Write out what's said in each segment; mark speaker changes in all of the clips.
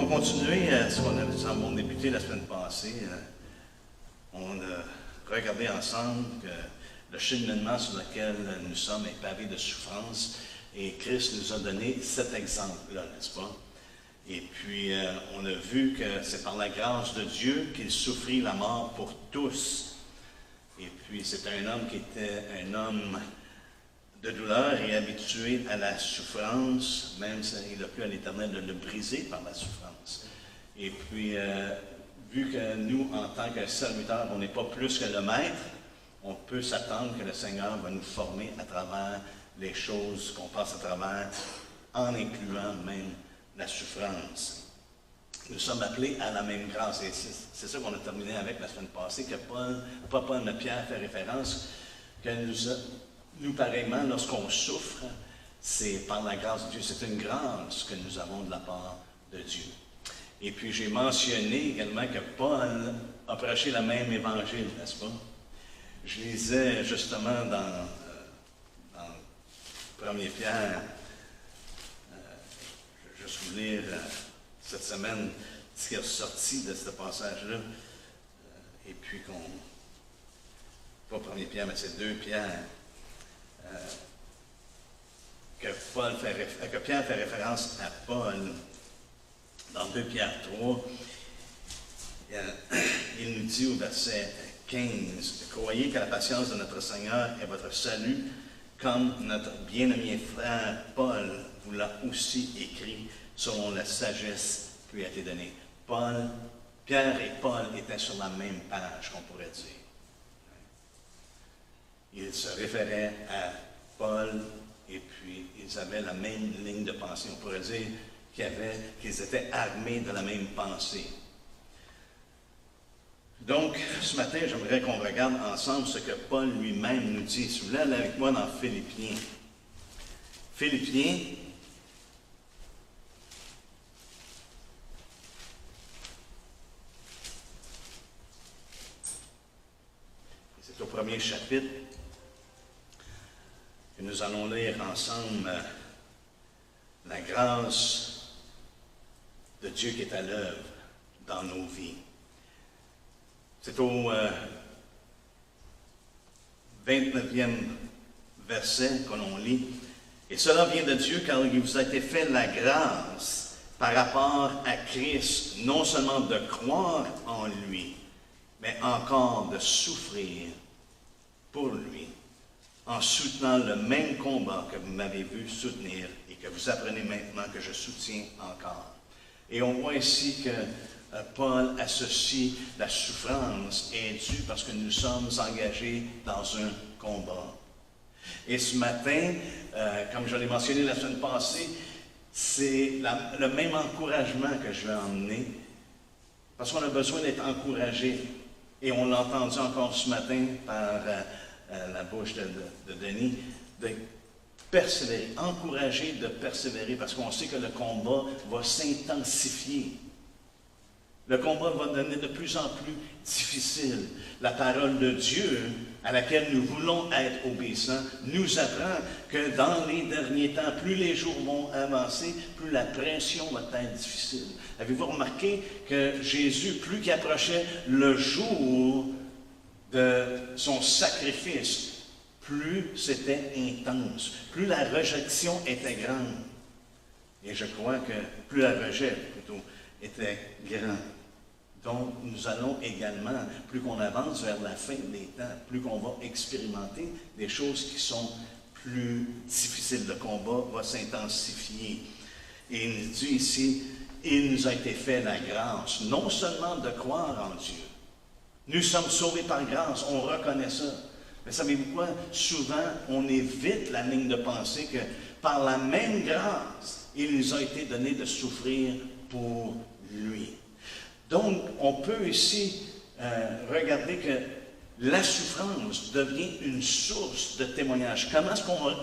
Speaker 1: va continuer ce qu'on a débuté la semaine passée. On a regardé ensemble que le cheminement sur lequel nous sommes est pavé de souffrance et Christ nous a donné cet exemple-là, n'est-ce pas? Et puis, on a vu que c'est par la grâce de Dieu qu'il souffrit la mort pour tous. Et puis, c'est un homme qui était un homme de douleur et habitué à la souffrance, même s'il a pu à l'Éternel de le briser par la souffrance. Et puis, vu que nous, en tant que serviteurs, on n'est pas plus que le maître, on peut s'attendre que le Seigneur va nous former à travers les choses qu'on passe à travers, en incluant même la souffrance. Nous sommes appelés à la même grâce. Et c'est ça qu'on a terminé avec la semaine passée, que Paul, mais Pierre fait référence, que nous pareillement, lorsqu'on souffre, c'est par la grâce de Dieu. C'est une grâce que nous avons de la part de Dieu. Et puis j'ai mentionné également que Paul a prêché le même évangile, n'est-ce pas? Je lisais justement dans 1 Pierre, je vais juste vous lire cette semaine ce qui est ressorti de ce passage-là, et puis pas 1 Pierre, mais c'est 2 Pierre, que Pierre fait référence à Paul dans 2 Pierre 3. Il nous dit au verset 15, « Croyez que la patience de notre Seigneur est votre salut, comme notre bien-aimé frère Paul vous l'a aussi écrit, selon la sagesse qui lui a été donnée. » Pierre et Paul étaient sur la même page, qu'on pourrait dire. Ils se référaient à Paul et puis ils avaient la même ligne de pensée. On pourrait dire qu'ils étaient armés de la même pensée. Donc, ce matin, j'aimerais qu'on regarde ensemble ce que Paul lui-même nous dit. Si vous voulez aller avec moi dans Philippiens. Philippiens, c'est au premier chapitre que nous allons lire ensemble la grâce de Dieu qui est à l'œuvre dans nos vies. C'est au 29e verset que l'on lit. « Et cela vient de Dieu car il vous a été fait la grâce par rapport à Christ, non seulement de croire en lui, mais encore de souffrir pour lui, en soutenant le même combat que vous m'avez vu soutenir et que vous apprenez maintenant que je soutiens encore. » Et on voit ici que Paul associe la souffrance est due parce que nous sommes engagés dans un combat. Et ce matin, comme je l'ai mentionné la semaine passée, c'est le même encouragement que je vais emmener, parce qu'on a besoin d'être encouragé. Et on l'a entendu encore ce matin par la bouche de Denis, de persévérer, encourager de persévérer, parce qu'on sait que le combat va s'intensifier. Le combat va devenir de plus en plus difficile. La parole de Dieu, à laquelle nous voulons être obéissants, nous apprend que dans les derniers temps, plus les jours vont avancer, plus la pression va être difficile. Avez-vous remarqué que Jésus, plus qu'il approchait le jour de son sacrifice, plus c'était intense, plus la rejection était grande. Et je crois que plus la rejet, plutôt, était grand. Donc, nous allons également, plus qu'on avance vers la fin des temps, plus qu'on va expérimenter des choses qui sont plus difficiles. Le combat va s'intensifier. Et il nous dit ici, il nous a été fait la grâce, non seulement de croire en Dieu. Nous sommes sauvés par grâce, on reconnaît ça. Mais savez-vous quoi? Souvent, on évite la ligne de pensée que par la même grâce, il nous a été donné de souffrir pour lui. Donc, on peut ici regarder que la souffrance devient une source de témoignage. Comment est-ce qu'on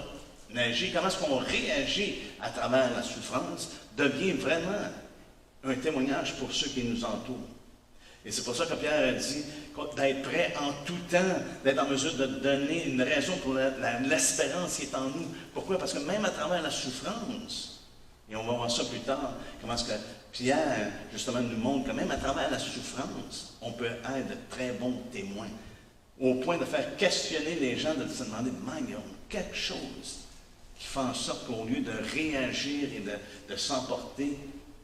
Speaker 1: agit, comment est-ce qu'on réagit à travers la souffrance devient vraiment un témoignage pour ceux qui nous entourent. Et c'est pour ça que Pierre a dit d'être prêt en tout temps, d'être en mesure de donner une raison pour l'espérance qui est en nous. Pourquoi? Parce que même à travers la souffrance, Et on va voir ça plus tard, comment est-ce que Pierre, justement, nous montre que même à travers la souffrance, on peut être de très bons témoins, au point de faire questionner les gens, de se demander, il y a quelque chose qui fait en sorte qu'au lieu de réagir et de s'emporter,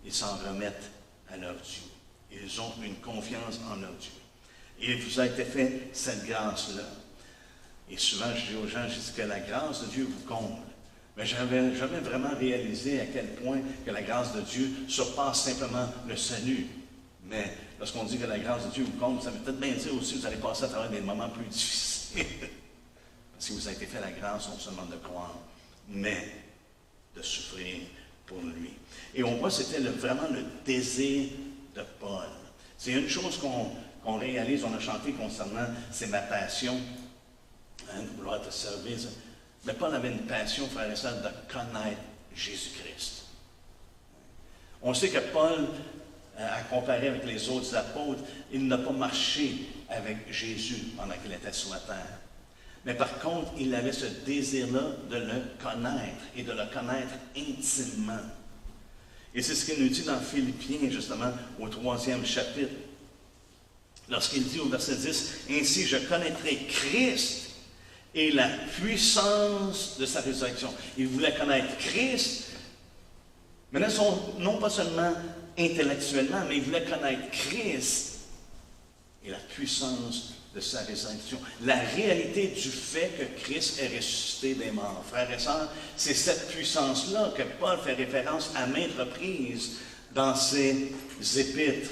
Speaker 1: ils s'en remettent à leur Dieu. Ils ont une confiance en leur Dieu. Et il vous a été fait cette grâce-là. Et souvent, je dis aux gens, je dis que la grâce de Dieu vous comble. Mais je n'avais jamais vraiment réalisé à quel point que la grâce de Dieu surpasse simplement le salut. Mais lorsqu'on dit que la grâce de Dieu vous comble, ça veut peut-être bien dire aussi que vous allez passer à travers des moments plus difficiles. Parce qu'il vous a été fait la grâce non seulement de croire, mais de souffrir pour lui. Et on voit que c'était vraiment le désir de Paul. C'est une chose qu'on réalise, on a chanté concernant « c'est ma passion hein, de vouloir te servir ». Mais Paul avait une passion, frère et sœur, de connaître Jésus-Christ. On sait que Paul, à comparer avec les autres apôtres, il n'a pas marché avec Jésus pendant qu'il était sur la terre. Mais par contre, il avait ce désir-là de le connaître et de le connaître intimement. Et c'est ce qu'il nous dit dans Philippiens, justement, au 3e chapitre. Lorsqu'il dit au verset 10, « Ainsi je connaîtrai Christ et la puissance de sa résurrection. » Il voulait connaître Christ, mais non pas seulement intellectuellement, mais il voulait connaître Christ et la puissance de sa résurrection. La réalité du fait que Christ est ressuscité des morts. Frères et sœurs, c'est cette puissance-là que Paul fait référence à maintes reprises dans ses épîtres.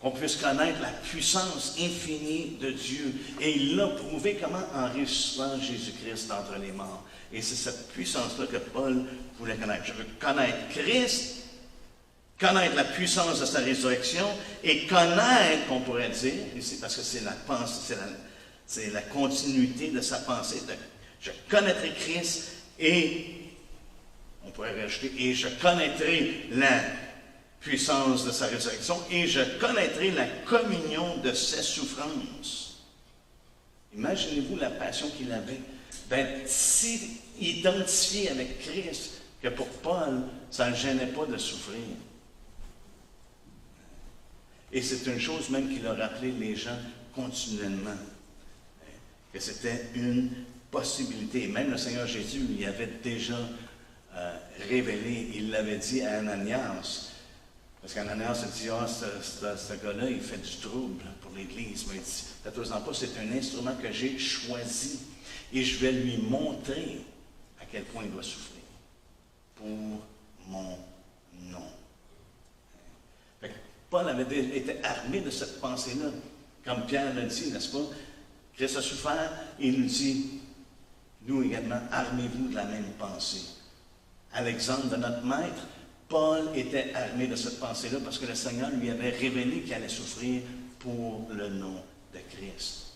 Speaker 1: Qu'on puisse connaître la puissance infinie de Dieu. Et il l'a prouvé comment en ressuscitant Jésus-Christ d'entre les morts. Et c'est cette puissance-là que Paul voulait connaître. Je veux connaître Christ, connaître la puissance de sa résurrection et connaître, qu'on pourrait dire, ici, parce que c'est la pensée, c'est la continuité de sa pensée. Je connaîtrai Christ et, on pourrait rajouter, et je connaîtrai la puissance de sa résurrection, et je connaîtrai la communion de ses souffrances. Imaginez-vous la passion qu'il avait d'être si identifié avec Christ que pour Paul, ça ne gênait pas de souffrir. Et c'est une chose même qu'il a rappelé les gens continuellement, que c'était une possibilité. Et même le Seigneur Jésus lui avait déjà révélé, il l'avait dit à Ananias. Parce qu'Ananias a dit, ce gars-là, il fait du trouble pour l'Église. Mais il dit, faites-en pas, c'est un instrument que j'ai choisi. Et je vais lui montrer à quel point il doit souffrir. Pour mon nom. Fait que Paul avait été armé de cette pensée-là. Comme Pierre l'a dit, n'est-ce pas? Christ a souffert, et il nous dit, nous également, armez-vous de la même pensée. À l'exemple de notre maître, Paul était armé de cette pensée-là parce que le Seigneur lui avait révélé qu'il allait souffrir pour le nom de Christ.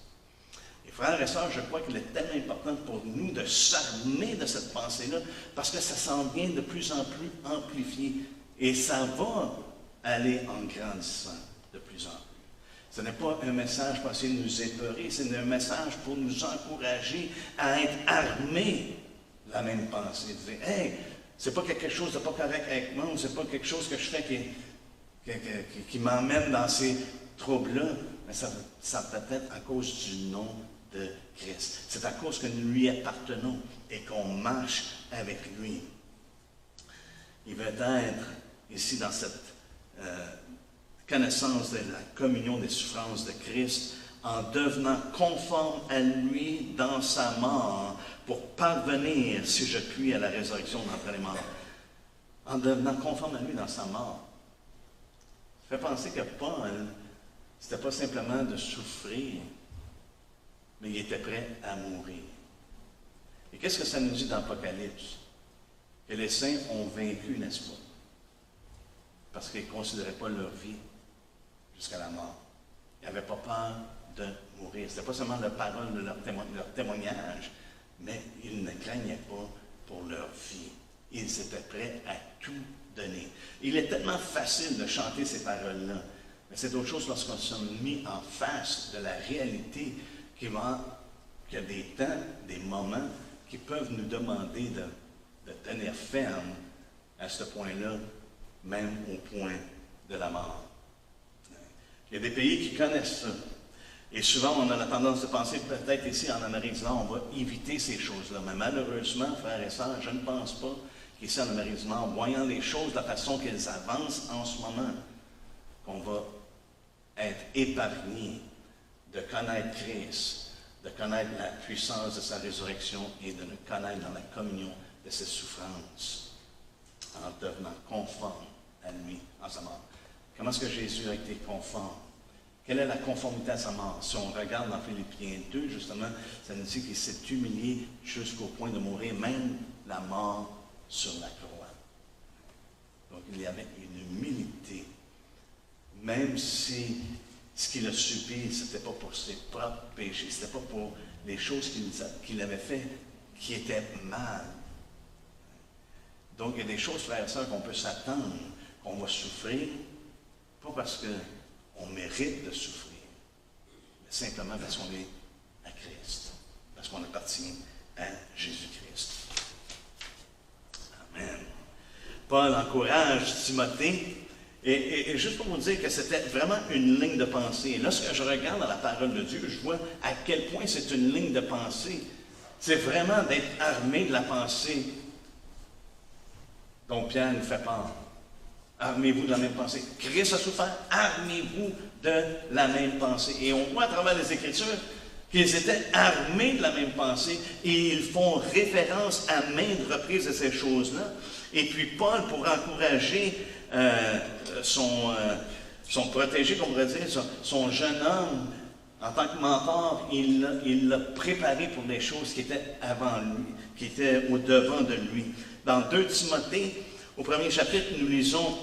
Speaker 1: Et frères et sœurs, je crois qu'il est tellement important pour nous de s'armer de cette pensée-là parce que ça s'en vient de plus en plus amplifié et ça va aller en grandissant de plus en plus. Ce n'est pas un message pour essayer de nous épeurer, c'est un message pour nous encourager à être armés de la même pensée. De dire, hey, c'est pas quelque chose de pas correct avec moi, c'est pas quelque chose que je fais qui m'emmène dans ces troubles-là, mais ça peut être à cause du nom de Christ. C'est à cause que nous lui appartenons et qu'on marche avec lui. Il veut être ici dans cette connaissance de la communion des souffrances de Christ en devenant conforme à lui dans sa mort pour parvenir, si je puis, à la résurrection d'entre les morts. En devenant conforme à lui dans sa mort. Ça fait penser que Paul, c'était pas simplement de souffrir, mais il était prêt à mourir. Et qu'est-ce que ça nous dit dans l'Apocalypse? Que les saints ont vaincu, n'est-ce pas? Parce qu'ils ne considéraient pas leur vie jusqu'à la mort. Ils n'avaient pas peur de mourir. Ce n'était pas seulement la parole de leur témoignage, mais ils ne craignaient pas pour leur vie. Ils étaient prêts à tout donner. Il est tellement facile de chanter ces paroles-là, mais c'est autre chose lorsqu'on se met en face de la réalité qu'il y a des temps, des moments qui peuvent nous demander de tenir ferme à ce point-là, même au point de la mort. Il y a des pays qui connaissent ça. Et souvent, on a la tendance de penser, peut-être ici en Amérique du Nord, on va éviter ces choses-là. Mais malheureusement, frères et sœurs, je ne pense pas qu'ici en Amérique du Nord, voyant les choses de la façon qu'elles avancent en ce moment, qu'on va être épargné de connaître Christ, de connaître la puissance de sa résurrection et de le connaître dans la communion de ses souffrances, en devenant conforme à lui, en sa mort. Comment est-ce que Jésus a été conforme? Quelle est la conformité à sa mort? Si on regarde dans Philippiens 2, justement, ça nous dit qu'il s'est humilié jusqu'au point de mourir, même la mort sur la croix. Donc, il y avait une humilité, même si ce qu'il a subi, ce n'était pas pour ses propres péchés, ce n'était pas pour les choses qu'il avait fait qui étaient mal. Donc, il y a des choses, frères et sœurs, qu'on peut s'attendre, qu'on va souffrir, pas parce qu'on mérite de souffrir, mais simplement parce qu'on est à Christ, parce qu'on appartient à Jésus-Christ. Amen. Paul encourage Timothée, et juste pour vous dire que c'était vraiment une ligne de pensée. Et lorsque je regarde dans la parole de Dieu, je vois à quel point c'est une ligne de pensée. C'est vraiment d'être armé de la pensée dont Pierre nous fait part. Armez-vous de la même pensée. Christ a souffert, armez-vous de la même pensée. Et on voit à travers les Écritures qu'ils étaient armés de la même pensée et ils font référence à maintes reprises de ces choses-là. Et puis Paul, pour encourager son protégé, comme on pourrait dire, son jeune homme, en tant que mentor, il l'a préparé pour des choses qui étaient avant lui, qui étaient au-devant de lui. Dans 2 Timothée, au premier chapitre, nous lisons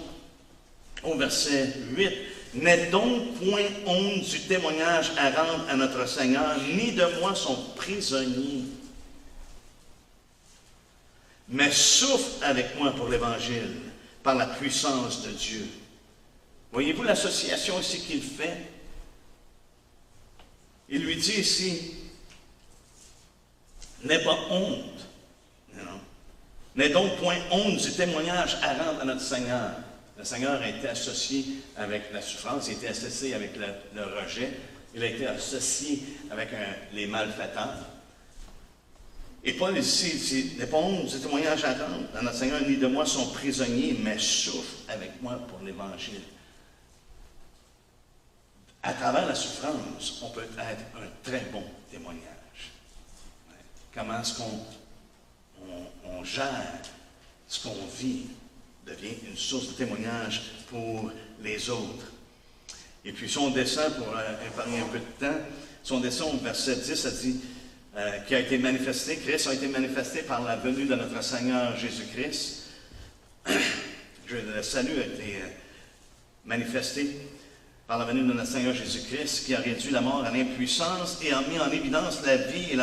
Speaker 1: au verset 8, « N'aie donc point honte du témoignage à rendre à notre Seigneur, ni de moi son prisonnier, mais souffre avec moi pour l'Évangile, par la puissance de Dieu. » Voyez-vous l'association ici qu'il fait? Il lui dit ici, « N'aie pas honte. » N'aie donc point honte du témoignage à rendre à notre Seigneur. Le Seigneur a été associé avec la souffrance, il a été associé avec le rejet, il a été associé avec les malfaiteurs. Et Paul ici dit, n'aie pas honte du témoignage à rendre à notre Seigneur, ni de moi son prisonnier, mais souffre avec moi pour l'Évangile. À travers la souffrance, on peut être un très bon témoignage. Comment est-ce qu'on gère ce qu'on vit, devient une source de témoignage pour les autres. Et puis son dessin, pour épargner un peu de temps, son dessin au verset 10, ça dit qui a été manifesté, Christ a été manifesté par la venue de notre Seigneur Jésus-Christ. Le salut a été manifesté par la venue de notre Seigneur Jésus-Christ, qui a réduit la mort à l'impuissance et a mis en évidence la vie et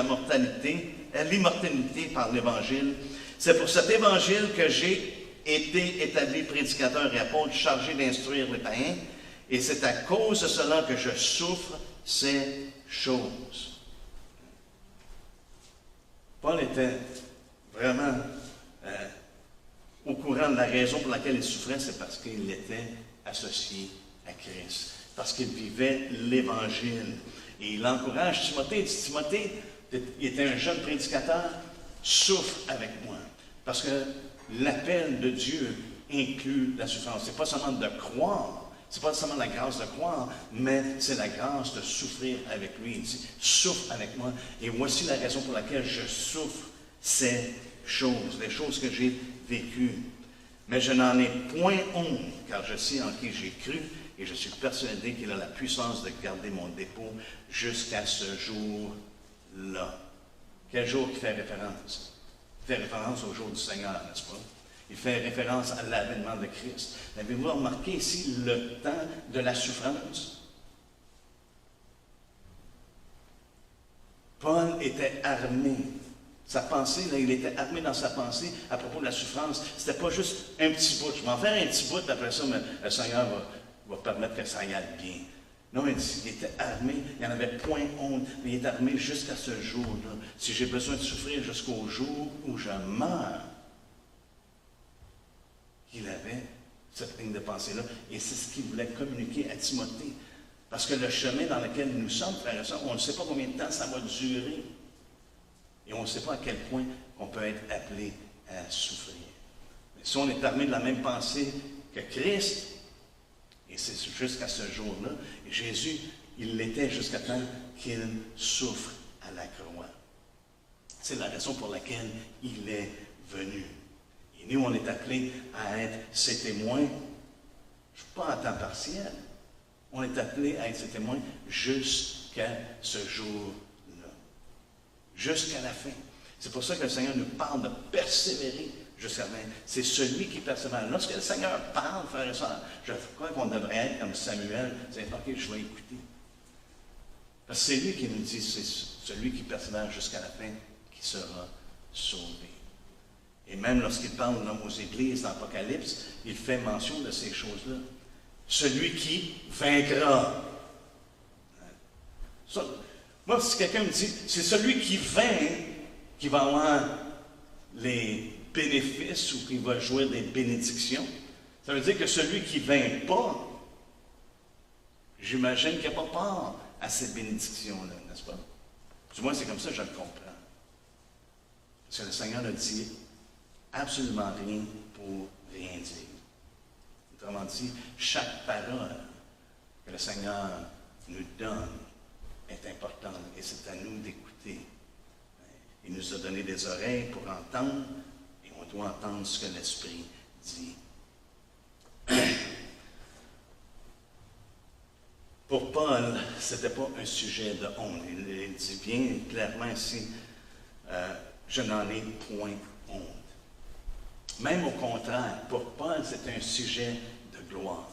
Speaker 1: l'immortalité par l'Évangile. C'est pour cet Évangile que j'ai été établi prédicateur et apôtre, chargé d'instruire les païens, et c'est à cause de cela que je souffre ces choses. Paul était vraiment au courant de la raison pour laquelle il souffrait, c'est parce qu'il était associé à Christ, parce qu'il vivait l'Évangile. Et il encourage Timothée, il dit, Timothée, il était un jeune prédicateur, souffre avec moi. Parce que l'appel de Dieu inclut la souffrance. Ce n'est pas seulement de croire, ce n'est pas seulement la grâce de croire, mais c'est la grâce de souffrir avec lui. Il dit, souffre avec moi. Et voici la raison pour laquelle je souffre ces choses, les choses que j'ai vécues. Mais je n'en ai point honte, car je sais en qui j'ai cru, et je suis persuadé qu'il a la puissance de garder mon dépôt jusqu'à ce jour-là. Quel jour qui fait référence? Il fait référence au jour du Seigneur, n'est-ce pas? Il fait référence à l'avènement de Christ. Avez-vous remarqué ici le temps de la souffrance? Paul était armé. Sa pensée, là, il était armé dans sa pensée à propos de la souffrance. Ce n'était pas juste un petit bout. Je vais en faire un petit bout, après ça, mais le Seigneur va permettre que ça aille bien. Non, il était armé, il n'y en avait point honte, mais il est armé jusqu'à ce jour-là. Si j'ai besoin de souffrir jusqu'au jour où je meurs, qu'il avait cette ligne de pensée-là. Et c'est ce qu'il voulait communiquer à Timothée. Parce que le chemin dans lequel nous sommes, frères et sœurs, on ne sait pas combien de temps ça va durer. Et on ne sait pas à quel point on peut être appelé à souffrir. Mais si on est armé de la même pensée que Christ, et c'est jusqu'à ce jour-là, et Jésus, il l'était jusqu'à temps qu'il souffre à la croix. C'est la raison pour laquelle il est venu. Et nous, on est appelés à être ses témoins. Je ne suis pas en temps partiel. On est appelés à être ses témoins jusqu'à ce jour-là. Jusqu'à la fin. C'est pour ça que le Seigneur nous parle de persévérer jusqu'à la fin. C'est celui qui persévère. Lorsque le Seigneur parle, frères et sœurs, je crois qu'on devrait être comme Samuel. C'est OK, je vais écouter. Parce que c'est lui qui nous dit, c'est celui qui persévère jusqu'à la fin qui sera sauvé. Et même lorsqu'il parle aux églises dans l'Apocalypse, il fait mention de ces choses-là. Celui qui vaincra. Ça, moi, si quelqu'un me dit, c'est celui qui vainc qui va avoir les bénéfices ou qui va jouir des bénédictions, ça veut dire que celui qui ne vainc pas, j'imagine qu'il n'y a pas part à ces bénédictions-là, n'est-ce pas? Du moins, c'est comme ça que je le comprends. Parce que le Seigneur ne dit absolument rien pour rien dire. Autrement dit, chaque parole que le Seigneur nous donne est importante et c'est à nous d'écouter. Il nous a donné des oreilles pour entendre et on doit entendre ce que l'Esprit dit. Pour Paul, ce n'était pas un sujet de honte. Il dit bien clairement ici, je n'en ai point honte. Même au contraire, pour Paul, c'est un sujet de gloire.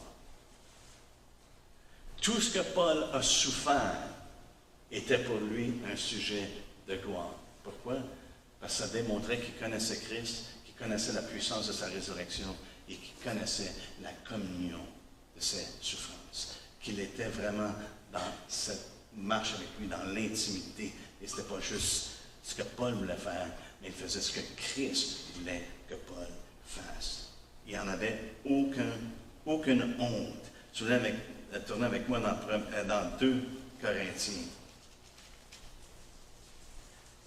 Speaker 1: Tout ce que Paul a souffert était pour lui un sujet de gloire. Pourquoi? Parce que ça démontrait qu'il connaissait Christ, qu'il connaissait la puissance de sa résurrection et qu'il connaissait la communion de ses souffrances. Qu'il était vraiment dans cette marche avec lui, dans l'intimité. Et ce n'était pas juste ce que Paul voulait faire, mais il faisait ce que Christ voulait que Paul fasse. Il n'y en avait aucune honte. Tu voulais tourner avec moi dans 2 Corinthiens,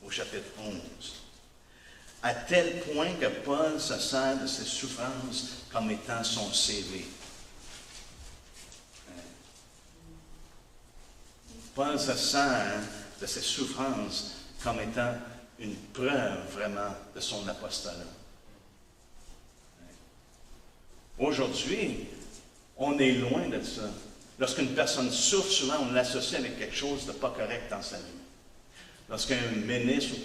Speaker 1: au chapitre 11. À tel point que Paul se sert de ses souffrances comme étant son CV. Paul se sert de ses souffrances comme étant une preuve vraiment de son apostolat. Aujourd'hui, on est loin de ça. Lorsqu'une personne souffre, souvent on l'associe avec quelque chose de pas correct dans sa vie. Lorsqu'un ministre,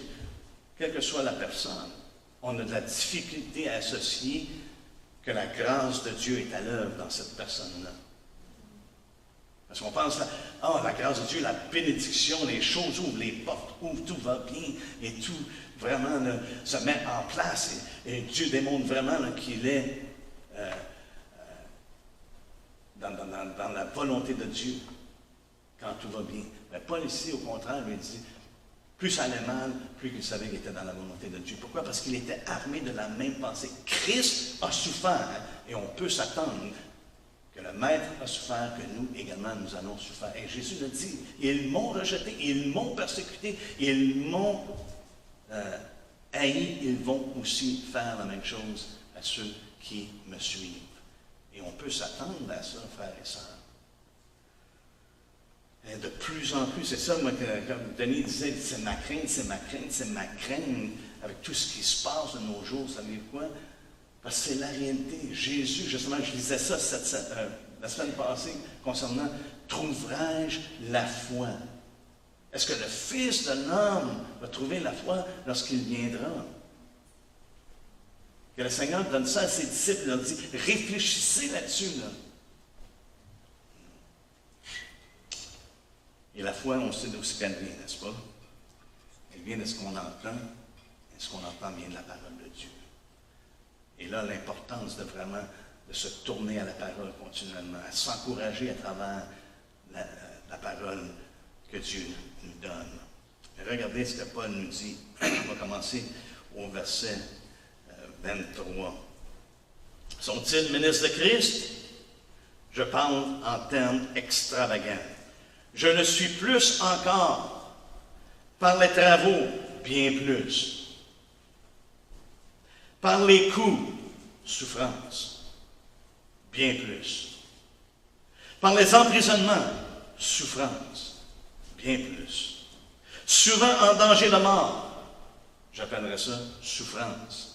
Speaker 1: quelle que soit la personne, on a de la difficulté à associer que la grâce de Dieu est à l'œuvre dans cette personne-là. Parce qu'on pense, la grâce de Dieu, la bénédiction, les choses ouvrent, les portes ouvrent, tout va bien, et tout vraiment là, se met en place. Et Dieu démontre vraiment qu'il est dans la volonté de Dieu, quand tout va bien. Mais Paul ici, au contraire, lui dit, plus ça allait mal, plus il savait qu'il était dans la volonté de Dieu. Pourquoi? Parce qu'il était armé de la même pensée. Christ a souffert, et on peut s'attendre que le Maître a souffert, que nous également nous allons souffrir. Et Jésus le dit, ils m'ont rejeté, ils m'ont persécuté, ils m'ont haï, ils vont aussi faire la même chose à ceux qui me suivent. Et on peut s'attendre à ça, frères et sœurs. Et de plus en plus, c'est ça, moi, comme Denis disait, c'est ma crainte, c'est ma crainte, c'est ma crainte, avec tout ce qui se passe de nos jours, savez-vous quoi? Parce que c'est la réalité. Jésus, justement, je lisais ça la semaine passée, concernant « Trouverai-je la foi ?» Est-ce que le Fils de l'homme va trouver la foi lorsqu'il viendra? Que le Seigneur donne ça à ses disciples, il leur dit « Réfléchissez là-dessus, là. » Et la foi, on sait d'où elle vient, n'est-ce pas? Elle vient de ce qu'on entend, et ce qu'on entend vient de la parole de Dieu. Et là, l'importance de vraiment de se tourner à la parole continuellement, à s'encourager à travers la parole que Dieu nous donne. Et regardez ce que Paul nous dit. On va commencer au verset 23. Sont-ils ministres de Christ? Je parle en termes extravagants. Je le suis plus encore. Par les travaux, bien plus. Par les coups, souffrance, bien plus. Par les emprisonnements, souffrance, bien plus. Souvent en danger de mort, j'appellerais ça souffrance.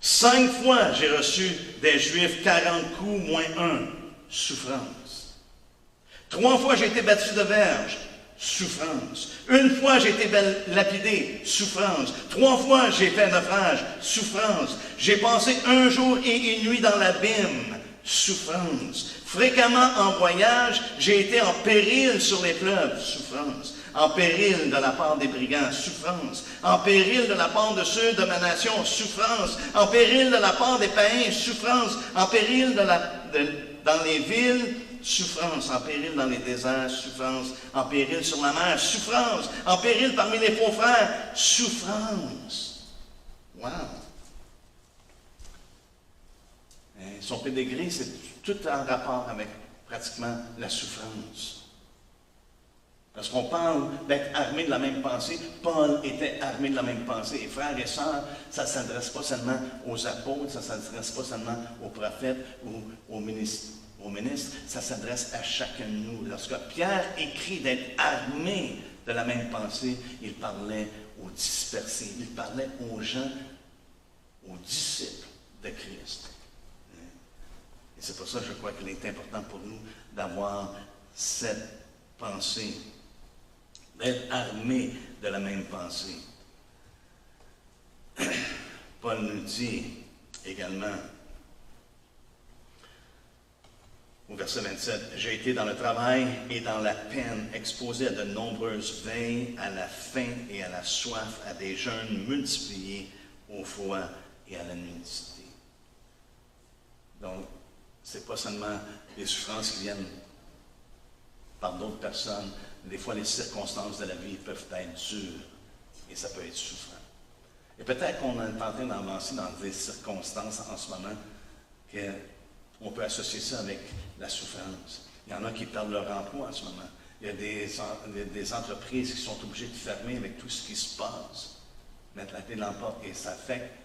Speaker 1: 5 fois j'ai reçu des Juifs 40 coups moins 1, souffrance. 3 fois j'ai été battu de verge, souffrance. 1 fois j'ai été lapidé, souffrance. 3 fois j'ai fait naufrage, souffrance. J'ai passé 1 jour et 1 nuit dans l'abîme, souffrance. Fréquemment en voyage, j'ai été en péril sur les fleuves, souffrance. En péril de la part des brigands, souffrance. En péril de la part de ceux de ma nation, souffrance. En péril de la part des païens, souffrance. En péril dans les villes, souffrance. En péril dans les déserts, souffrance. En péril sur la mer, souffrance. En péril parmi les faux frères, souffrance. Wow! Son pédigré, c'est tout en rapport avec pratiquement la souffrance. Parce qu'on parle d'être armé de la même pensée. Paul était armé de la même pensée. Et frères et sœurs, ça ne s'adresse pas seulement aux apôtres, ça ne s'adresse pas seulement aux prophètes ou aux ministres, ça s'adresse à chacun de nous. Lorsque Pierre écrit d'être armé de la même pensée, il parlait aux dispersés, il parlait aux gens, aux disciples de Christ. Et c'est pour ça que je crois qu'il est important pour nous d'avoir cette pensée, d'être armé de la même pensée. Paul nous dit également, au verset 27, « J'ai été dans le travail et dans la peine, exposé à de nombreuses veilles, à la faim et à la soif, à des jeûnes multipliés, au froid et à la nudité. » Donc, ce n'est pas seulement des souffrances qui viennent par d'autres personnes. Des fois, les circonstances de la vie peuvent être dures et ça peut être souffrant. Et peut-être qu'on est en train d'avancer dans des circonstances en ce moment qu'on peut associer ça avec la souffrance. Il y en a qui perdent leur emploi en ce moment. Il y a des entreprises qui sont obligées de fermer avec tout ce qui se passe, mettre la clé dans la porte, et ça affecte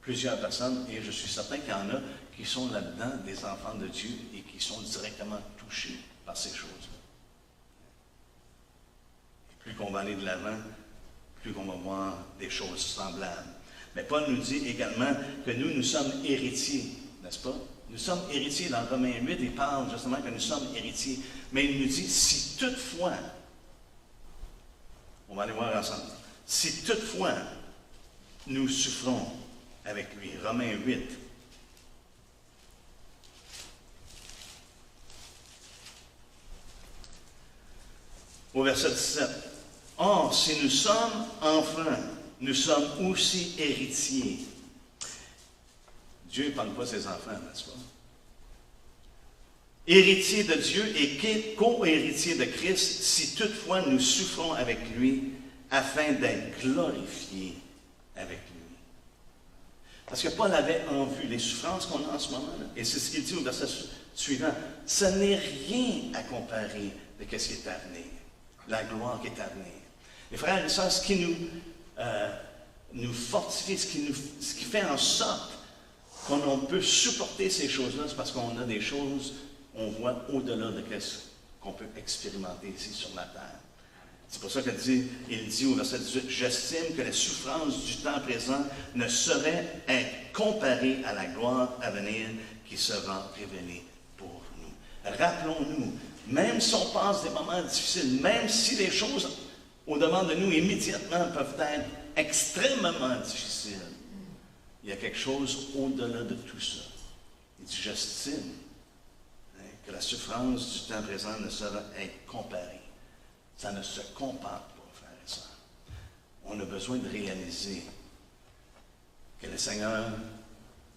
Speaker 1: plusieurs personnes, et je suis certain qu'il y en a qui sont là-dedans, des enfants de Dieu, et qui sont directement touchés par ces choses-là. Plus qu'on va aller de l'avant, plus qu'on va voir des choses semblables. Mais Paul nous dit également que nous sommes héritiers, n'est-ce pas? Nous sommes héritiers. Dans Romains 8, il parle justement que nous sommes héritiers. Mais il nous dit, si toutefois, on va aller voir ensemble, si toutefois nous souffrons avec lui, Romains 8, au verset 17, « Or, si nous sommes enfants, nous sommes aussi héritiers. » Dieu ne parle pas de ses enfants, n'est-ce pas? Héritiers de Dieu et co-héritiers de Christ, si toutefois nous souffrons avec lui, afin d'être glorifiés avec lui. Parce que Paul avait en vue les souffrances qu'on a en ce moment, là, et c'est ce qu'il dit au verset suivant, « Ce n'est rien à comparer de ce qui est à venir. » La gloire qui est à venir. Les frères et sœurs, ce qui nous fortifie, ce qui fait en sorte qu'on peut supporter ces choses-là, c'est parce qu'on a des choses, on voit au-delà de ce qu'on peut expérimenter ici sur la terre. C'est pour ça qu'il dit au verset 18, « J'estime que les souffrances du temps présent ne sauraient être comparées à la gloire à venir qui sera révélée pour nous. » Rappelons-nous, même si on passe des moments difficiles, même si les choses au-devant de nous immédiatement peuvent être extrêmement difficiles, il y a quelque chose au-delà de tout ça. Il dit, j'estime que la souffrance du temps présent ne saurait être comparée. Ça ne se compare pas, frères et sœurs. On a besoin de réaliser que le Seigneur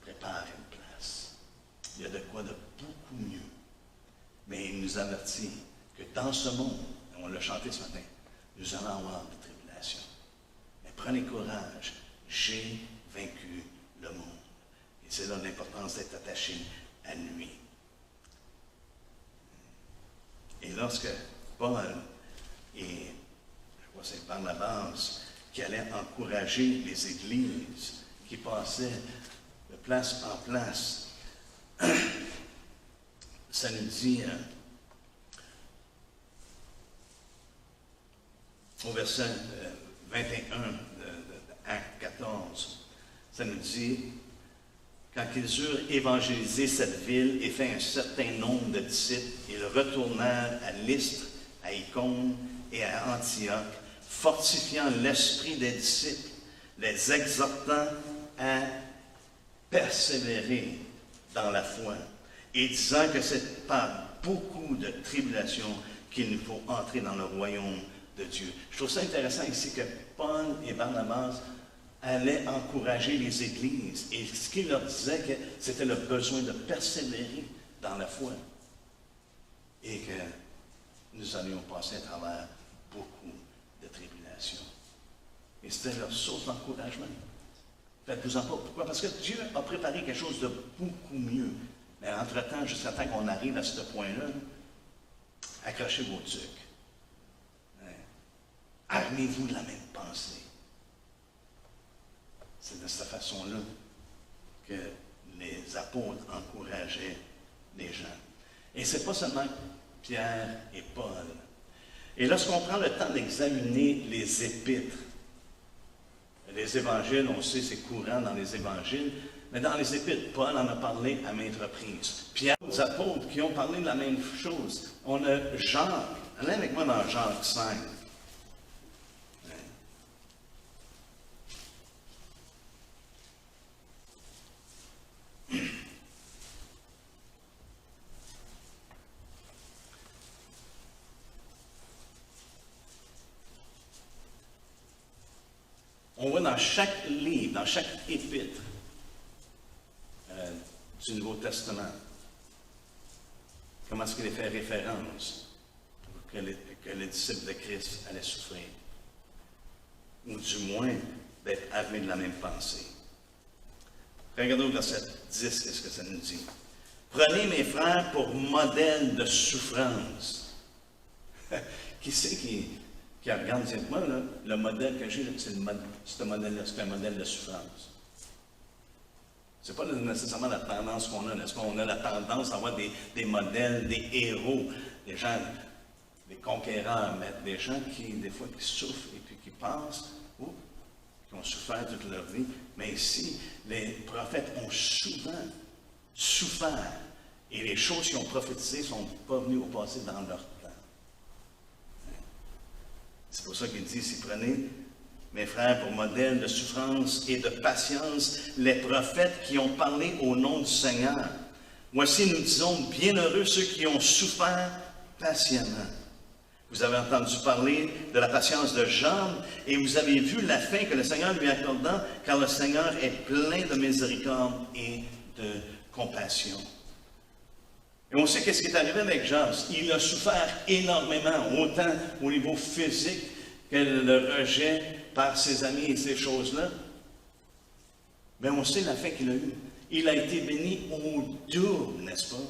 Speaker 1: prépare une place. Il y a de quoi de beaucoup mieux. Mais il nous avertit que dans ce monde, et on l'a chanté ce matin, nous allons avoir des tribulations. Mais prenez courage, j'ai vaincu le monde. Et c'est là l'importance d'être attaché à lui. Et lorsque Paul et, je crois que c'est Barnabas, qui allaient encourager les églises, qui passaient de place en place, ça nous dit au verset 21 de Actes 14, ça nous dit, quand ils eurent évangélisé cette ville et fait un certain nombre de disciples, ils retournèrent à Lystre, à Icône et à Antioche, fortifiant l'esprit des disciples, les exhortant à persévérer dans la foi, et disant que c'est par beaucoup de tribulations qu'il nous faut entrer dans le royaume de Dieu. Je trouve ça intéressant ici que Paul et Barnabas allaient encourager les églises, et ce qu'il leur disait, que c'était le besoin de persévérer dans la foi, et que nous allions passer à travers beaucoup de tribulations. Et c'était leur source d'encouragement. Faites-vous-en pas. Pourquoi? Parce que Dieu a préparé quelque chose de beaucoup mieux. Mais entre-temps, jusqu'à temps qu'on arrive à ce point-là, accrochez vos tuques. Armez-vous de la même pensée. C'est de cette façon-là que les apôtres encourageaient les gens. Et ce n'est pas seulement Pierre et Paul. Et lorsqu'on prend le temps d'examiner les épîtres, les évangiles, on sait, c'est courant dans les évangiles, mais dans les épîtres, Paul en a parlé à maintes reprises. Pierre, les apôtres qui ont parlé de la même chose. On a Jacques. Allez avec moi dans Jacques 5. On voit dans chaque livre, dans chaque épître du Nouveau Testament, comment est-ce qu'il est fait référence que les disciples de Christ allaient souffrir, ou du moins d'être armés de la même pensée. Regardez au verset 10, qu'est-ce que ça nous dit. Prenez mes frères pour modèle de souffrance. Qui c'est qui regarde, dites-moi, le modèle que j'ai, c'est un modèle de souffrance. Ce n'est pas nécessairement la tendance qu'on a. Est-ce qu'on a la tendance à avoir des modèles, des héros, des gens, des conquérants, mais des gens qui, des fois, qui souffrent et puis qui pensent, qui ont souffert toute leur vie. Mais ici, les prophètes ont souvent souffert. Et les choses qu'ils ont prophétisées ne sont pas venues au passé dans leur temps. C'est pour ça qu'il dit, si prenez, mes frères, pour modèle de souffrance et de patience, les prophètes qui ont parlé au nom du Seigneur. Voici, nous disons, bienheureux ceux qui ont souffert patiemment. Vous avez entendu parler de la patience de Job, et vous avez vu la fin que le Seigneur lui accordant, car le Seigneur est plein de miséricorde et de compassion. Et on sait qu'est-ce qui est arrivé avec Job. Il a souffert énormément, autant au niveau physique que le rejet par ses amis et ces choses-là. Mais on sait la fin qu'il a eue. Il a été béni au double, n'est-ce pas?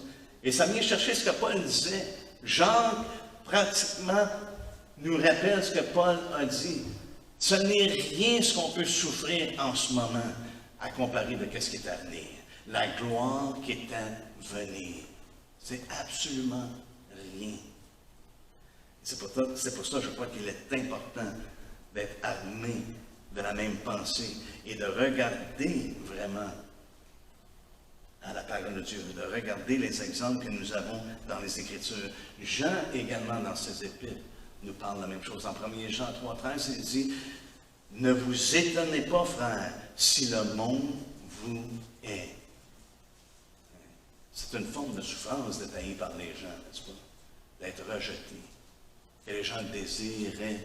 Speaker 1: Et ça vient chercher ce que Paul disait. Jacques, pratiquement, nous rappelle ce que Paul a dit. Ce n'est rien ce qu'on peut souffrir en ce moment à comparer de ce qui est à venir. La gloire qui est à venir. C'est absolument rien. C'est pour ça, je crois qu'il est important d'être armé de la même pensée et de regarder vraiment à la parole de Dieu, de regarder les exemples que nous avons dans les Écritures. Jean, également, dans ses épîtres, nous parle de la même chose. En 1 Jean 3,13, il dit « Ne vous étonnez pas, frères, si le monde vous hait. » C'est une forme de souffrance d'être haï par les gens, n'est-ce pas? D'être rejeté. Et les gens désiraient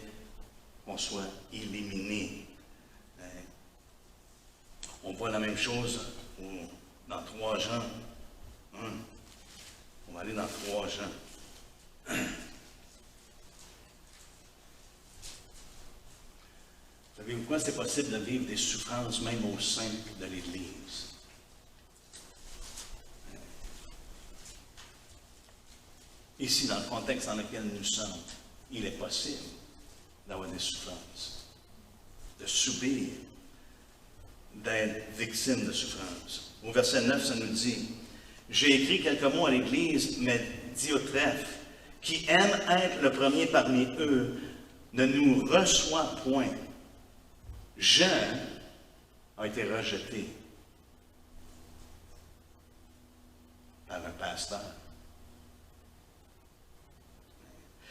Speaker 1: qu'on soit éliminé. On voit la même chose dans 3 Jean. On va aller dans 3 Jean. Savez-vous quoi? C'est possible de vivre des souffrances même au sein de l'Église. ici, dans le contexte dans lequel nous sommes, il est possible d'avoir des souffrances, de subir, d'être victime de souffrance. Au verset 9, ça nous dit, « J'ai écrit quelques mots à l'Église, mais Diotrephe, qui aime être le premier parmi eux, ne nous reçoit point. Jean a été rejeté par un pasteur.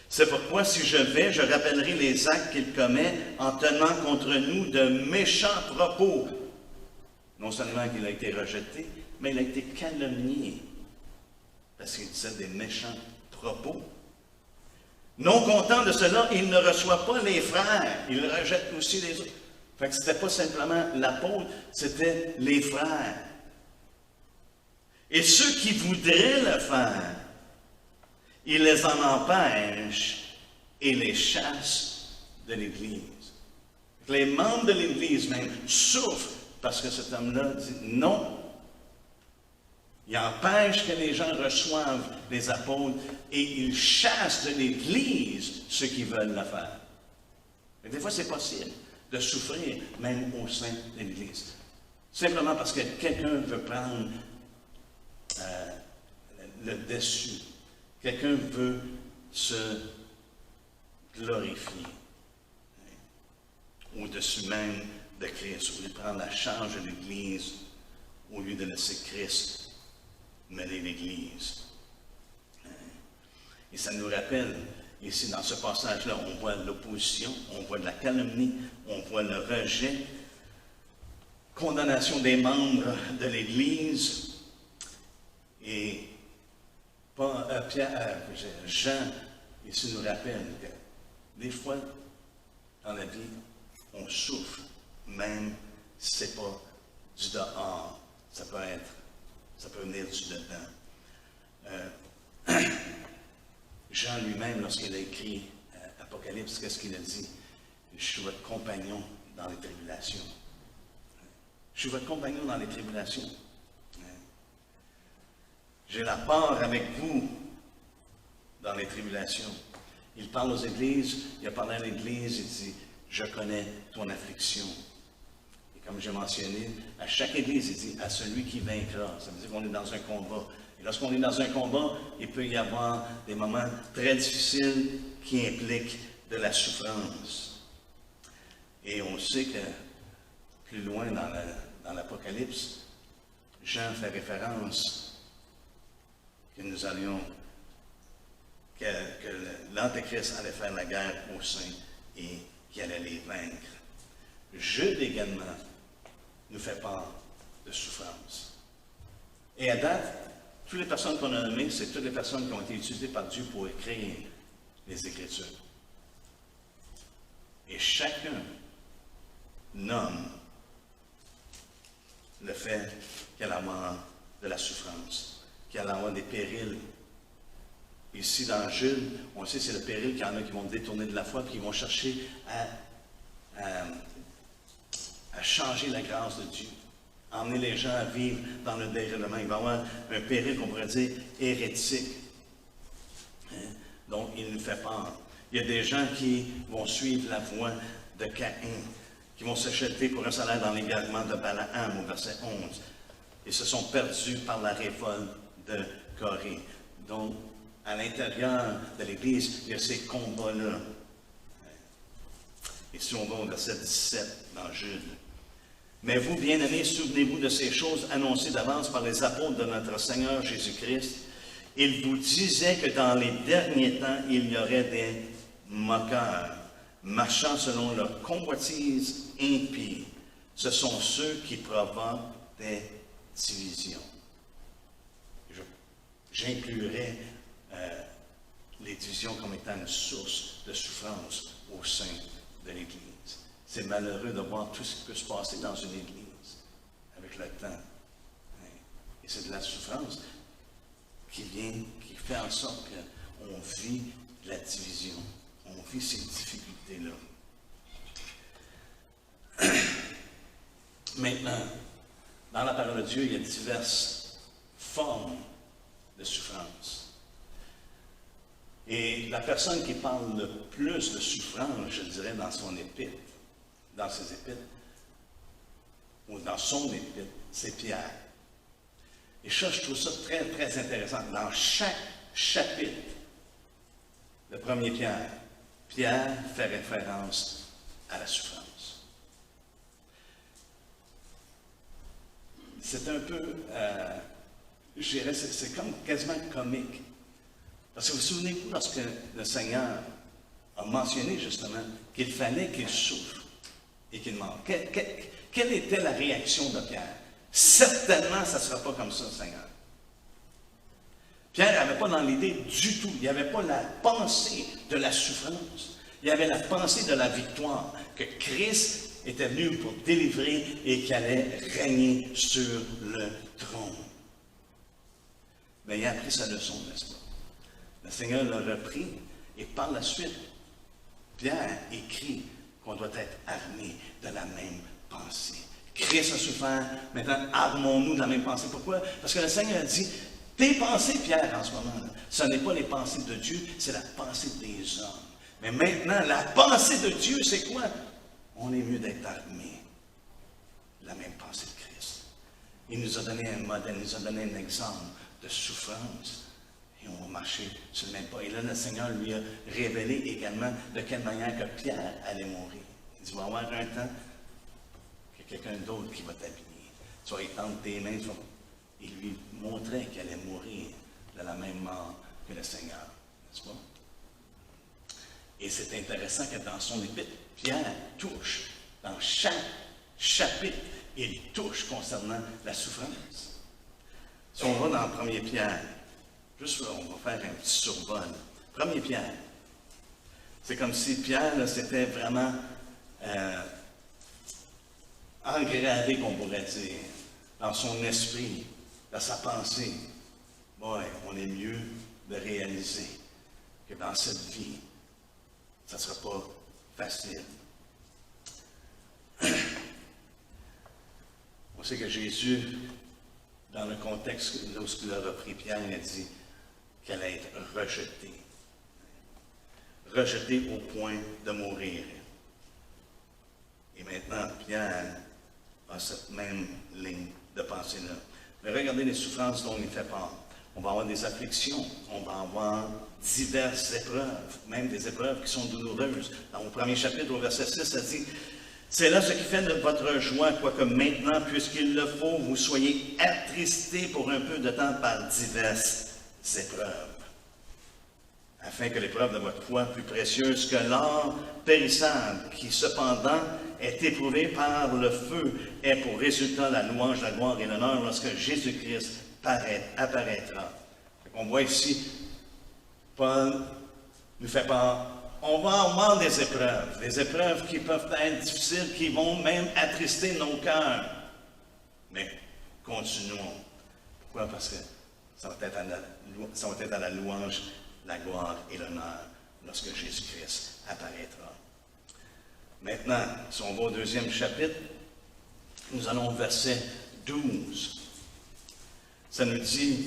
Speaker 1: C'est pourquoi, si je vais, je rappellerai les actes qu'il commet en tenant contre nous de méchants propos. » Non seulement qu'il a été rejeté, mais il a été calomnié parce qu'il disait des méchants propos. Non content de cela, il ne reçoit pas les frères, il rejette aussi les autres. Fait que ce n'était pas simplement l'apôtre, c'était les frères. Et ceux qui voudraient le faire, il les en empêche et les chasse de l'Église. Les membres de l'Église même souffrent parce que cet homme-là dit non. Il empêche que les gens reçoivent les apôtres et il chasse de l'Église ceux qui veulent le faire. Et des fois, c'est possible de souffrir même au sein de l'Église. Simplement parce que quelqu'un veut prendre le dessus. Quelqu'un veut se glorifier au-dessus même de Christ, au lieu de prendre la charge de l'Église, au lieu de laisser Christ mener l'Église. Et ça nous rappelle, ici dans ce passage-là, on voit l'opposition, on voit de la calomnie, on voit le rejet, condamnation des membres de l'Église, et Jean, ici nous rappelle que des fois, dans la vie, on souffre, même si ce n'est pas du dehors, ça peut venir du dedans. Jean lui-même, lorsqu'il a écrit Apocalypse, qu'est-ce qu'il a dit? Je suis votre compagnon dans les tribulations. Je suis votre compagnon dans les tribulations. J'ai la part avec vous dans les tribulations. Il parle aux églises, il a parlé à l'église, il dit, je connais ton affliction. Et comme j'ai mentionné, à chaque église, il dit, à celui qui vaincra. Ça veut dire qu'on est dans un combat. Et lorsqu'on est dans un combat, il peut y avoir des moments très difficiles qui impliquent de la souffrance. Et on sait que plus loin dans l'Apocalypse, Jean fait référence que nous allions, que l'Antéchrist allait faire la guerre au sein et qu'il allait les vaincre. Jude également nous fait part de souffrance. Et à date, toutes les personnes qu'on a nommées, c'est toutes les personnes qui ont été utilisées par Dieu pour écrire les Écritures. Et chacun nomme le fait qu'elle a de la souffrance, qu'il y a des périls. Ici, dans Jude, on sait que c'est le péril qu'il y en a qui vont détourner de la foi et qui vont chercher à changer la grâce de Dieu, emmener les gens à vivre dans le dérèglement. Il va y avoir un péril qu'on pourrait dire hérétique. Donc, il nous fait peur. Il y a des gens qui vont suivre la voie de Caïn, qui vont se jeter pour un salaire dans l'égarement de Balaam au verset 11. Et se sont perdus par la révolte de Corée. Donc, à l'intérieur de l'Église, il y a ces combats-là. Et si on va au verset 17 dans Jude. Mais vous, bien-aimés, souvenez-vous de ces choses annoncées d'avance par les apôtres de notre Seigneur Jésus-Christ. Il vous disait que dans les derniers temps, il y aurait des moqueurs, marchant selon leur convoitise impie. Ce sont ceux qui provoquent des divisions. J'inclurais les divisions comme étant une source de souffrance au sein de l'Église. C'est malheureux de voir tout ce qui peut se passer dans une Église avec le temps. Et c'est de la souffrance qui fait en sorte qu'on vit de la division. On vit ces difficultés-là. Maintenant, dans la parole de Dieu, il y a diverses formes de souffrance. la personne qui parle le plus de souffrance, je dirais, dans son épître, dans ses épîtres, ou dans son épître, c'est Pierre. Et ça, je trouve ça très, très intéressant. Dans chaque chapitre, le premier Pierre, Pierre fait référence à la souffrance. C'est un peu, je dirais, c'est comme quasiment comique. Parce que vous souvenez-vous, lorsque le Seigneur a mentionné justement qu'il fallait qu'il souffre et qu'il meure, quelle était la réaction de Pierre? Certainement, ça ne sera pas comme ça, Seigneur. Pierre n'avait pas dans l'idée du tout, il n'y avait pas la pensée de la souffrance, il y avait la pensée de la victoire, que Christ était venu pour délivrer et qu'il allait régner sur le trône. Mais il a appris sa leçon, n'est-ce pas? Le Seigneur l'a repris et par la suite, Pierre écrit qu'on doit être armé de la même pensée. Christ a souffert, maintenant armons-nous de la même pensée. Pourquoi? Parce que le Seigneur a dit, tes pensées, Pierre, en ce moment-là, ce n'est pas les pensées de Dieu, c'est la pensée des hommes. Mais maintenant, la pensée de Dieu, c'est quoi? On est mieux d'être armé de la même pensée de Christ. Il nous a donné un modèle, il nous a donné un exemple de souffrance. Et on va marcher sur le même pas. Et là, le Seigneur lui a révélé également de quelle manière que Pierre allait mourir. Il dit, il va y avoir un temps que quelqu'un d'autre qui va t'habiller. Tu vas étendre tes mains, il lui montrait qu'elle allait mourir de la même mort que le Seigneur. N'est-ce pas? Et c'est intéressant que dans son épître, Pierre touche, dans chaque chapitre, il touche concernant la souffrance. Si on va dans 1er Pierre, juste là, on va faire un petit survol. 1er Pierre, c'est comme si Pierre, c'était vraiment engravé, qu'on pourrait dire, dans son esprit, dans sa pensée. Boy, on est mieux de réaliser que dans cette vie, ça ne sera pas facile. On sait que Jésus, dans le contexte lorsqu'il a repris Pierre, il a dit qu'elle allait être rejetée. Rejetée au point de mourir. Et maintenant, Pierre a cette même ligne de pensée-là. Mais regardez les souffrances dont il fait part. On va avoir des afflictions, on va avoir diverses épreuves, même des épreuves qui sont douloureuses. Dans le premier chapitre, au verset 6, ça dit « C'est là ce qui fait de votre joie, quoique maintenant, puisqu'il le faut, vous soyez attristés pour un peu de temps par diverses épreuves, afin que l'épreuve de votre foi, plus précieuse que l'or périssable, qui cependant est éprouvé par le feu, ait pour résultat la louange, la gloire et l'honneur lorsque Jésus-Christ apparaîtra. » On voit ici, Paul nous fait part, on va avoir des épreuves qui peuvent être difficiles, qui vont même attrister nos cœurs. Mais continuons. Pourquoi? Parce que ça va être à la louange, la gloire et l'honneur lorsque Jésus-Christ apparaîtra. Maintenant, si on va au deuxième chapitre, nous allons au verset 12. Ça nous dit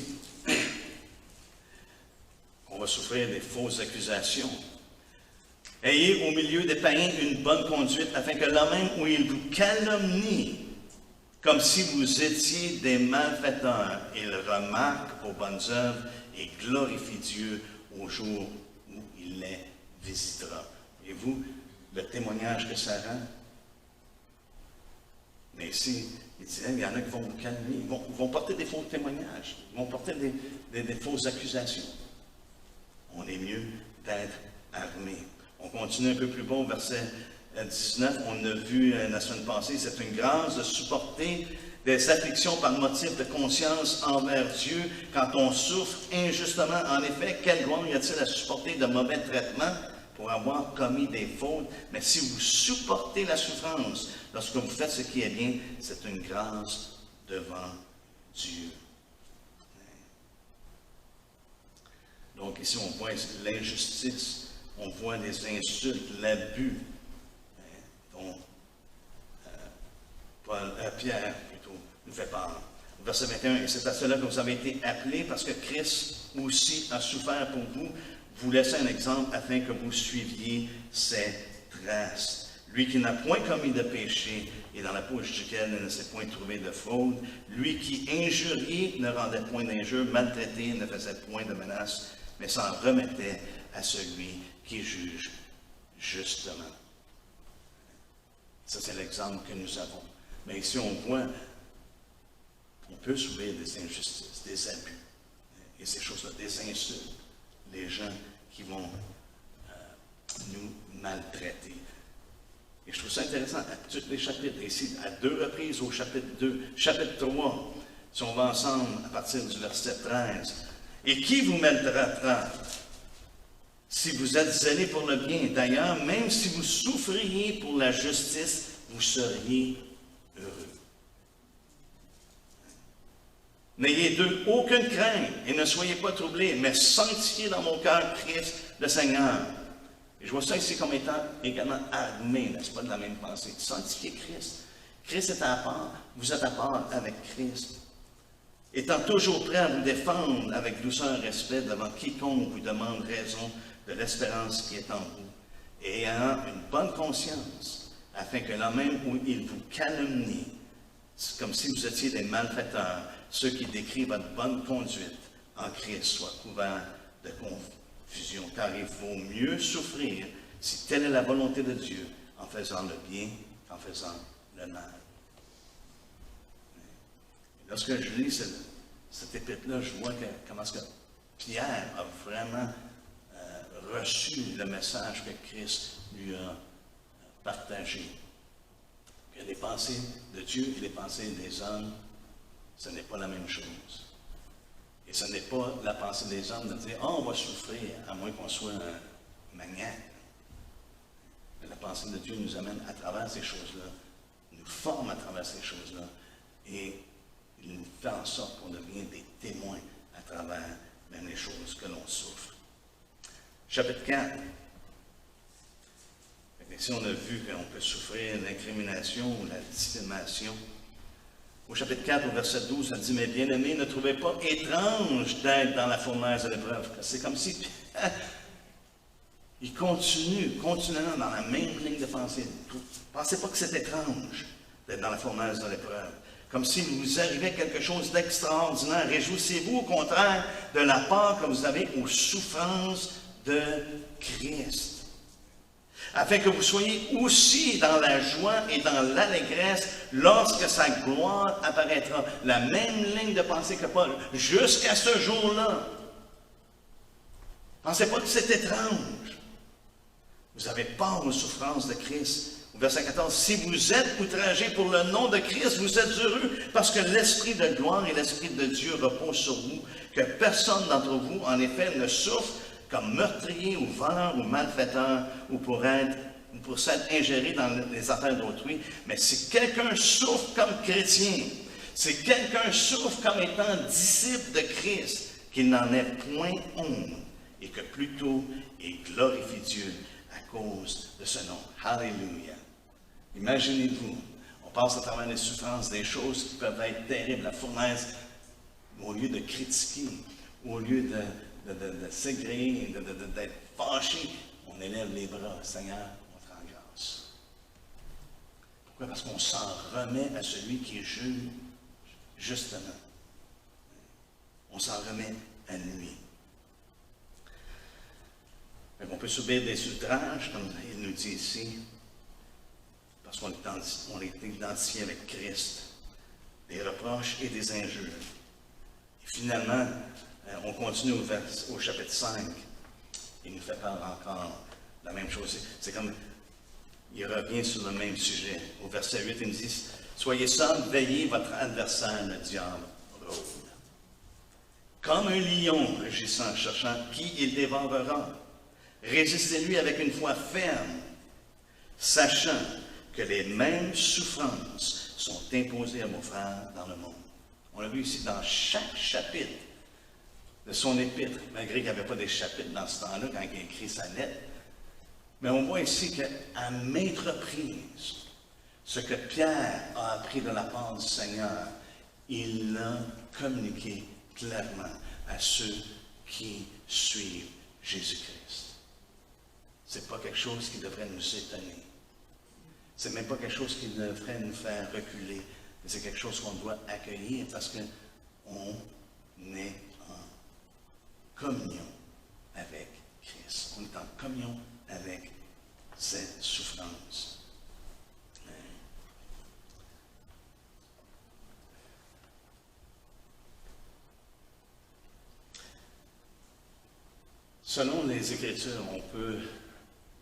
Speaker 1: qu'on va souffrir des fausses accusations. Ayez au milieu des païens une bonne conduite, afin que là même où ils vous calomnient, comme si vous étiez des malfaiteurs, ils remarquent vos bonnes œuvres et glorifient Dieu au jour où il les visitera. Et vous, le témoignage que ça rend? Mais ici, il y en a qui vont vous calmer, ils vont porter des faux témoignages, ils vont porter des fausses accusations. On est mieux d'être armé. On continue un peu plus bas au verset 19. On a vu la semaine passée, c'est une grâce de supporter des afflictions par motif de conscience envers Dieu quand on souffre injustement. En effet, quelle gloire y a-t-il à supporter de mauvais traitements pour avoir commis des fautes? Mais si vous supportez la souffrance, lorsque vous faites ce qui est bien, c'est une grâce devant Dieu. Donc ici, on voit l'injustice, on voit les insultes, l'abus, dont Pierre plutôt nous fait part. Verset 21, et c'est à cela que vous avez été appelés, parce que Christ aussi a souffert pour vous, vous laisser un exemple afin que vous suiviez ses traces. Lui qui n'a point commis de péché et dans la bouche duquel ne s'est point trouvé de fraude, lui qui injuriait ne rendait point d'injure, maltraité ne faisait point de menace, mais s'en remettait à celui qui juge justement. Ça, c'est l'exemple que nous avons. Mais ici, on voit, on peut subir des injustices, des abus, et ces choses-là, des insultes, les gens qui vont nous maltraiter. Et je trouve ça intéressant, à tous les chapitres, ici, à 2 reprises au chapitre 2, chapitre 3, si on va ensemble à partir du verset 13. Et qui vous maltraitera si vous êtes zélés pour le bien? D'ailleurs, même si vous souffriez pour la justice, vous seriez heureux. N'ayez d'eux aucune crainte et ne soyez pas troublés, mais sanctifiez dans mon cœur Christ le Seigneur. Et je vois ça ici comme étant également armé, n'est-ce pas, de la même pensée. Sanctifiez Christ. Christ est à part, vous êtes à part avec Christ. Étant toujours prêt à vous défendre avec douceur et respect devant quiconque vous demande raison de l'espérance qui est en vous, et ayant une bonne conscience, afin que là même où il vous calomnie, comme si vous étiez des malfaiteurs, ceux qui décrivent votre bonne conduite en Christ soient couverts de confusion, car il vaut mieux souffrir, si telle est la volonté de Dieu, en faisant le bien qu'en faisant le mal. Et lorsque je lis cette épître-là, je vois comment est-ce que Pierre a vraiment reçu le message que Christ lui a partagé. Que les pensées de Dieu et les pensées des hommes, ce n'est pas la même chose. Et ce n'est pas la pensée des hommes de dire « Oh, on va souffrir, à moins qu'on soit un maniaque. » Mais la pensée de Dieu nous amène à travers ces choses-là, nous forme à travers ces choses-là, et il nous fait en sorte qu'on devienne des témoins à travers même les choses que l'on souffre. Chapitre 4. Ici, on a vu qu'on peut souffrir l'incrimination ou la diffamation. Au chapitre 4, au verset 12, ça dit « Mais bien-aimés, ne trouvez pas étrange d'être dans la fournaise de l'épreuve. » C'est comme si il continuant dans la même ligne de pensée. Pensez pas que c'est étrange d'être dans la fournaise de l'épreuve. Comme s'il vous arrivait quelque chose d'extraordinaire. Réjouissez-vous, au contraire, de la part que vous avez aux souffrances de Christ, afin que vous soyez aussi dans la joie et dans l'allégresse lorsque sa gloire apparaîtra. La même ligne de pensée que Paul, jusqu'à ce jour-là. Pensez pas que c'est étrange. Vous avez part aux souffrances de Christ. Au verset 14, « Si vous êtes outragés pour le nom de Christ, vous êtes heureux, parce que l'Esprit de gloire et l'Esprit de Dieu reposent sur vous, que personne d'entre vous, en effet, ne souffre comme meurtrier ou voleur ou malfaiteur, ou pour s'être ingéré dans les affaires d'autrui. Mais si quelqu'un souffre comme chrétien, si quelqu'un souffre comme étant disciple de Christ, qu'il n'en ait point honte, et que plutôt il glorifie Dieu à cause de ce nom. » Alléluia. Imaginez-vous, on passe à travers les souffrances, des choses qui peuvent être terribles, la fournaise, au lieu de critiquer, au lieu de s'égréer, d'être fâché, on élève les bras. Seigneur, on te rend grâce. Pourquoi? Parce qu'on s'en remet à celui qui juge justement. On s'en remet à lui. On peut subir des outrages, comme il nous dit ici, parce qu'on est identifié avec Christ, des reproches et des injures. Et finalement, on continue au chapitre 5. Il nous fait part encore la même chose. C'est comme, il revient sur le même sujet. Au verset 8, il nous dit, « Soyez sobres, veillez, votre adversaire, le diable, rôde. Comme un lion rugissant, cherchant qui il dévorera. Résistez-lui avec une foi ferme, sachant que les mêmes souffrances sont imposées à vos frères dans le monde. » On l'a vu ici dans chaque chapitre de son épître, malgré qu'il n'y avait pas des chapitres dans ce temps-là quand il a écrit sa lettre. Mais on voit ici qu'à maintes reprises, ce que Pierre a appris de la part du Seigneur, il l'a communiqué clairement à ceux qui suivent Jésus-Christ. Ce n'est pas quelque chose qui devrait nous étonner. Ce n'est même pas quelque chose qui devrait nous faire reculer. Mais c'est quelque chose qu'on doit accueillir parce qu'on est en communion avec Christ. On est en communion avec ses souffrances. Selon les Écritures, on peut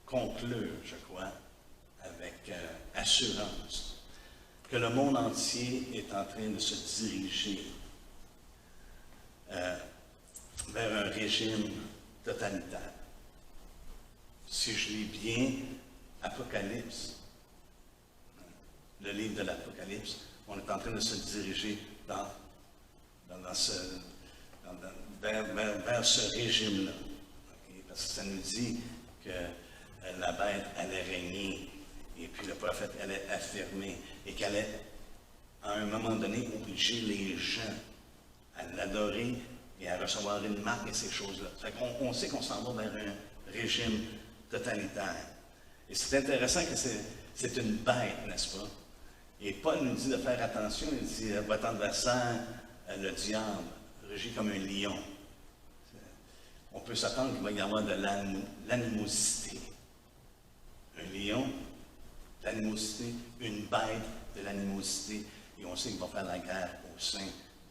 Speaker 1: conclure, je crois, avec assurance, que le monde entier est en train de se diriger vers un régime totalitaire. Si je lis bien Apocalypse, le livre de l'Apocalypse, on est en train de se diriger vers ce régime-là. Okay? Parce que ça nous dit que la bête allait régner, et puis le prophète allait affirmer, et qu'elle allait, à un moment donné, obliger les gens à l'adorer et à recevoir une marque et ces choses-là. On sait qu'on s'en va vers un régime totalitaire. Et c'est intéressant que c'est une bête, n'est-ce pas? Et Paul nous dit de faire attention, il dit, votre adversaire, le diable, rugit comme un lion. On peut s'attendre qu'il va y avoir de l'animosité. Un lion, l'animosité, une bête de l'animosité, et on sait qu'il va faire la guerre aux saints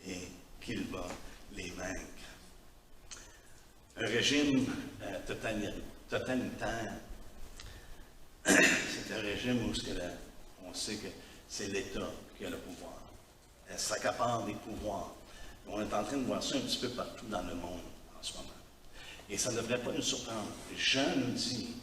Speaker 1: et qu'il va les vaincre. Un régime totalitaire, c'est un régime où on sait que c'est l'État qui a le pouvoir. Elle s'accapare des pouvoirs. On est en train de voir ça un petit peu partout dans le monde en ce moment. Et ça ne devrait pas nous surprendre. Jean nous dit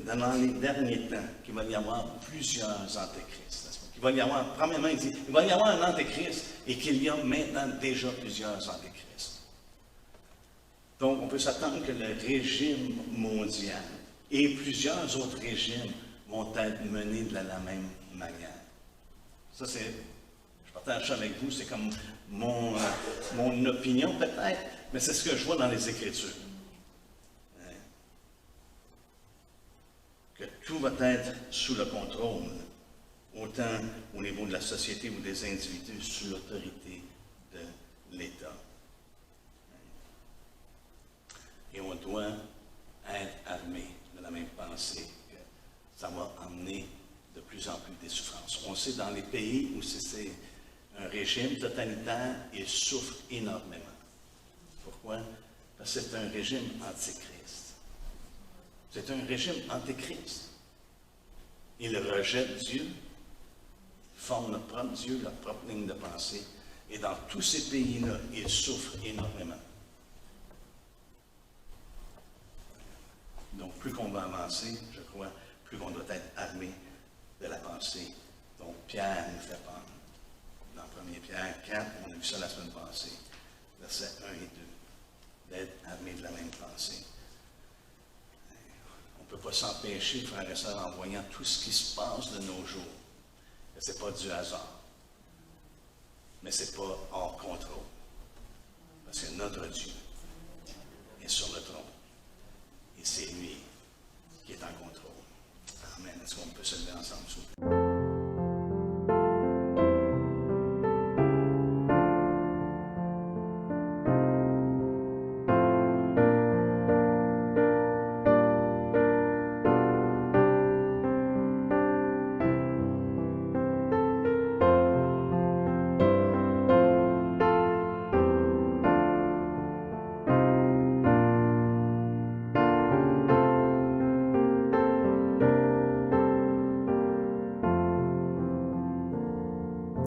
Speaker 1: dans les derniers temps, qu'il va y avoir plusieurs antéchrists. Il va y avoir, premièrement, il dit, il va y avoir un antéchrist et qu'il y a maintenant déjà plusieurs antéchrists. Donc, on peut s'attendre que le régime mondial et plusieurs autres régimes vont être menés de la même manière. Ça, je partage ça avec vous, c'est comme mon opinion peut-être, mais c'est ce que je vois dans les Écritures. Que tout va être sous le contrôle, autant au niveau de la société ou des individus, sous l'autorité de l'État. Et on doit être armé de la même pensée que ça va emmener de plus en plus des souffrances. On sait dans les pays où c'est un régime totalitaire, ils souffrent énormément. Pourquoi? Parce que c'est un régime antichrist. C'est un régime antéchrist. Ils rejettent Dieu, forment leur propre Dieu, leur propre ligne de pensée. Et dans tous ces pays-là, ils souffrent énormément. Donc, plus qu'on va avancer, je crois, plus qu'on doit être armé de la pensée. Donc, Pierre nous fait part. Dans 1 Pierre 4, on a vu ça la semaine passée, versets 1 et 2, d'être armé de la même pensée. On ne peut pas s'empêcher, frères et sœurs, en voyant tout ce qui se passe de nos jours. Ce n'est pas du hasard, mais ce n'est pas hors contrôle. Parce que notre Dieu est sur le trône. Et c'est lui qui est en contrôle. Amen. Est-ce qu'on peut se lever ensemble?